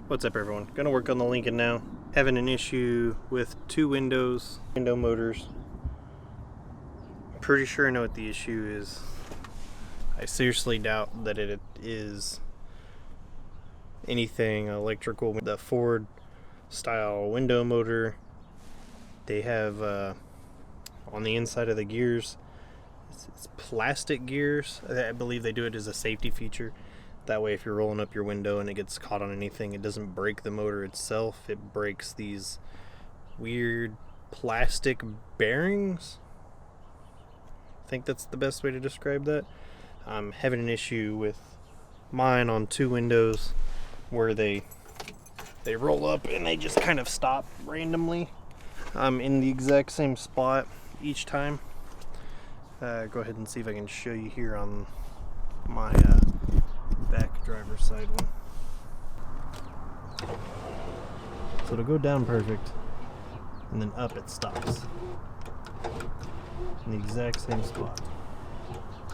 What's up, everyone? Gonna work on the Lincoln now. Having an issue with two window motors. Pretty sure I know what the issue is. I seriously doubt that it is anything electrical. The Ford style window motor, they have on the inside of the gears, it's plastic gears. I believe they do it as a safety feature. That way, if you're rolling up your window and it gets caught on anything, it doesn't break the motor itself. It breaks these weird plastic bearings. I think that's the best way to describe that. I'm having an issue with mine on two windows where they roll up and they just kind of stop randomly. I'm in the exact same spot each time. Go ahead and see if I can show you here on my back driver's side one. So it'll go down perfect, and then up it stops. In the exact same spot.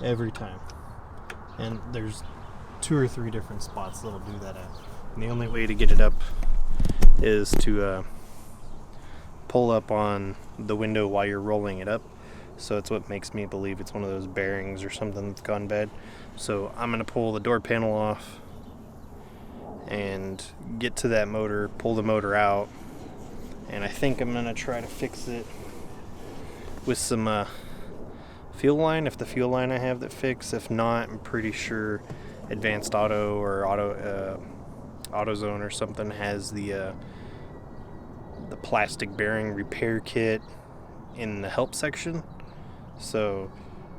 Every time. And there's 2 or 3 different spots that'll do that at. And the only way to get it up is to pull up on the window while you're rolling it up. So it's what makes me believe it's one of those bearings or something that's gone bad. So I'm going to pull the door panel off and get to that motor, pull the motor out, and I think I'm going to try to fix it with some fuel line, if the fuel line I have that fix. If not, I'm pretty sure Advanced Auto or AutoZone or something has the plastic bearing repair kit in the help section. So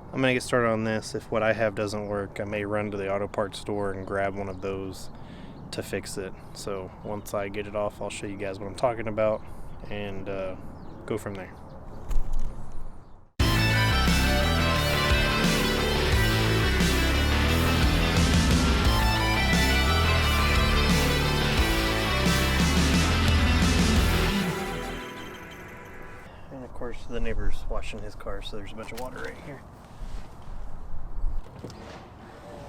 I'm going to get started on this. If what I have doesn't work, I may run to the auto parts store and grab one of those to fix it. So once I get it off, I'll show you guys what I'm talking about and go from there. Of course, the neighbor's washing his car, so there's a bunch of water right here.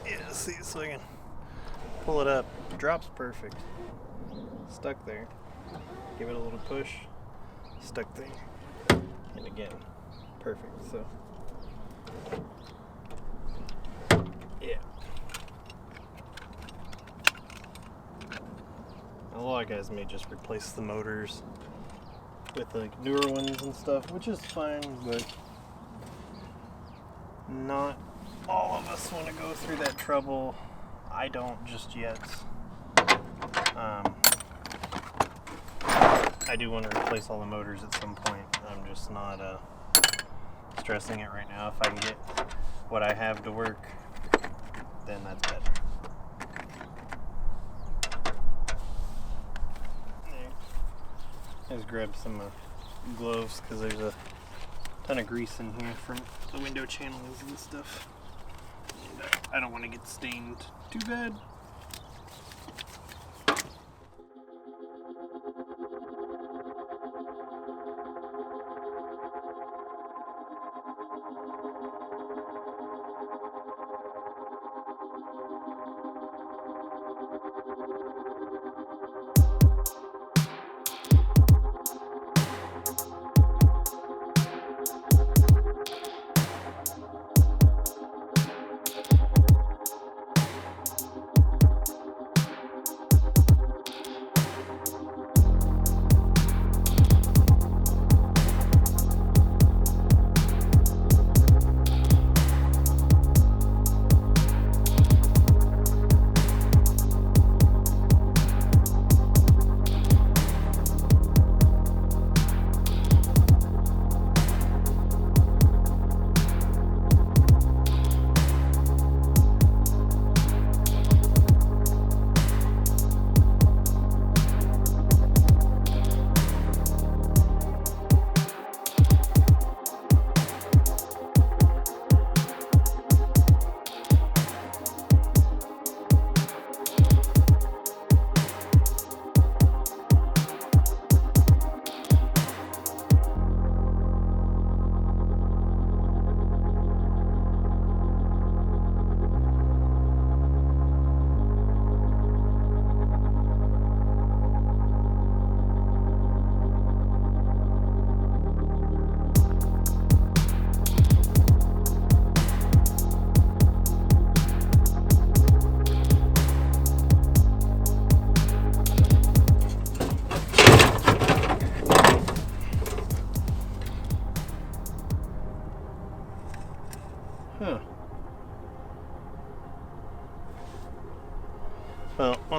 Yeah, see, so I can pull it up. It drops perfect. Stuck there. Give it a little push. Stuck there. And again, perfect. So, yeah. A lot of guys may just replace the motors with like newer ones and stuff, which is fine, but not all of us want to go through that trouble. I don't just yet. I do want to replace all the motors at some point. I'm just not stressing it right now. If I can get what I have to work, then that's better. I just grabbed some gloves because there's a ton of grease in here from the window channels and stuff. And I don't want to get stained too bad.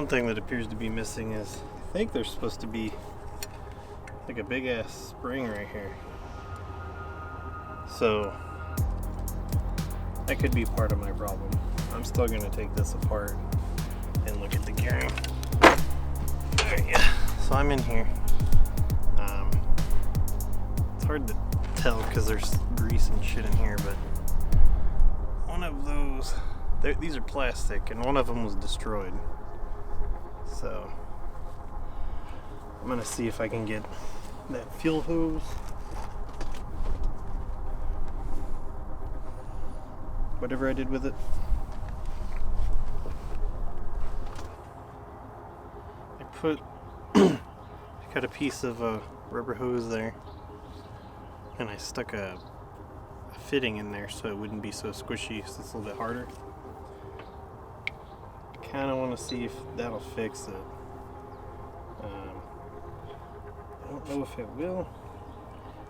thing that appears to be missing is, I think there's supposed to be like a big ass spring right here. So that could be part of my problem. I'm still going to take this apart and look at the gearing. Alright, yeah. So I'm in here. It's hard to tell because there's grease and shit in here, but one of those, these are plastic, and one of them was destroyed. So I'm going to see if I can get that fuel hose. Whatever I did with it. I cut a piece of rubber hose there, and I stuck a fitting in there so it wouldn't be so squishy, so it's a little bit harder. Kind of want to see if that'll fix it. I don't know if it will,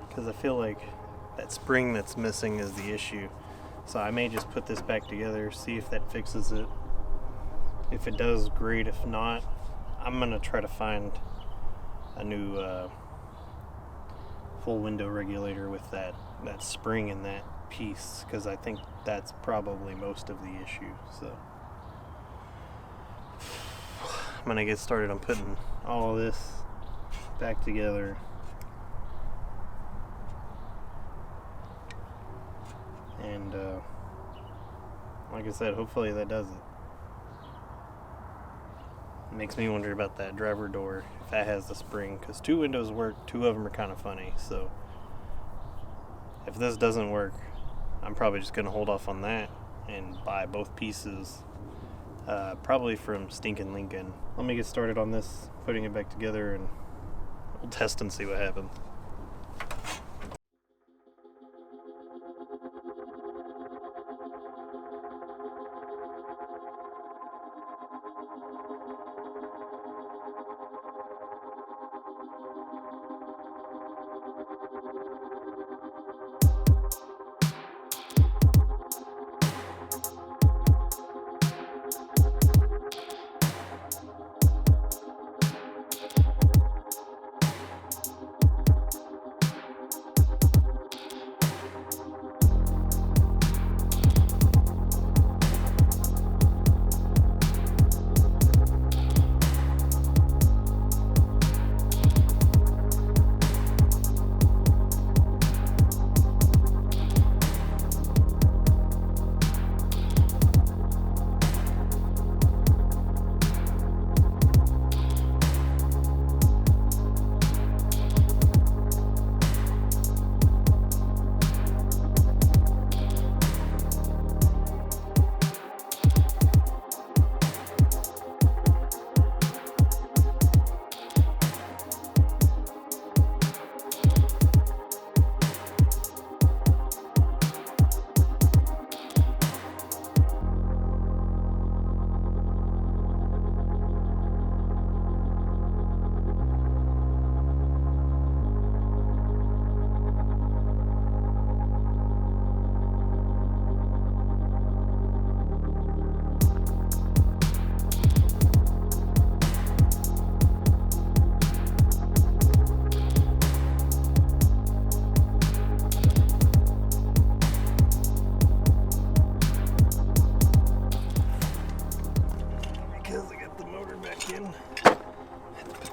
because I feel like that spring that's missing is the issue. So I may just put this back together, see if that fixes it. If it does, great. If not, I'm going to try to find a new full window regulator with that spring in that piece, because I think that's probably most of the issue. So I'm going to get started on putting all of this back together. And like I said, hopefully that does it. It makes me wonder about that driver door, if that has the spring, because 2 windows work, 2 of them are kind of funny. So if this doesn't work, I'm probably just going to hold off on that and buy both pieces, probably from stinking Lincoln. Let me get started on this, putting it back together, and we'll test and see what happens.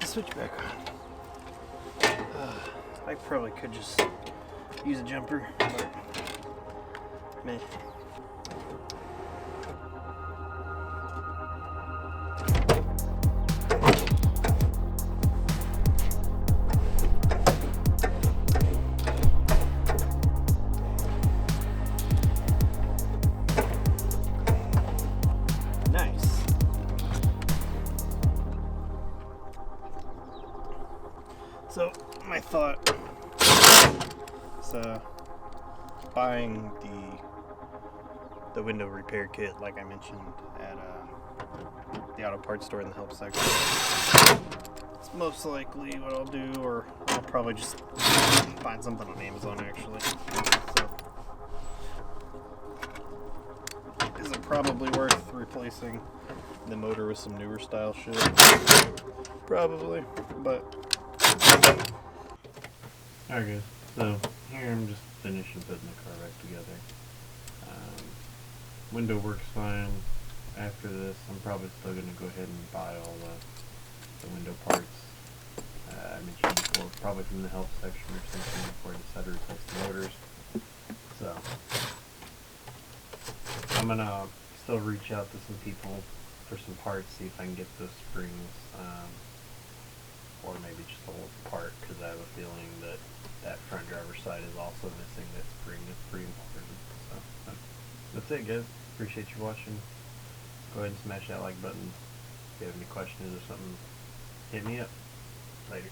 Switch back on. I probably could just use a jumper, but meh. So my thought is buying the window repair kit, like I mentioned, at the auto parts store in the help section. It's most likely what I'll do, or I'll probably just find something on Amazon actually. So, is it probably worth replacing the motor with some newer style shit. Probably, but. Alright guys, so here I'm just finishing putting the car back together. Window works fine. After this, I'm probably still going to go ahead and buy all the window parts I mentioned before, probably from the help section or something before I decide to replace the motors. So, I'm going to still reach out to some people for some parts, see if I can get those springs, or maybe just a whole part, because I have a feeling that that front driver's side is also missing that spring. That's pretty important. So, that's it guys. Appreciate you watching. Go ahead and smash that like button. If you have any questions or something, hit me up. Later.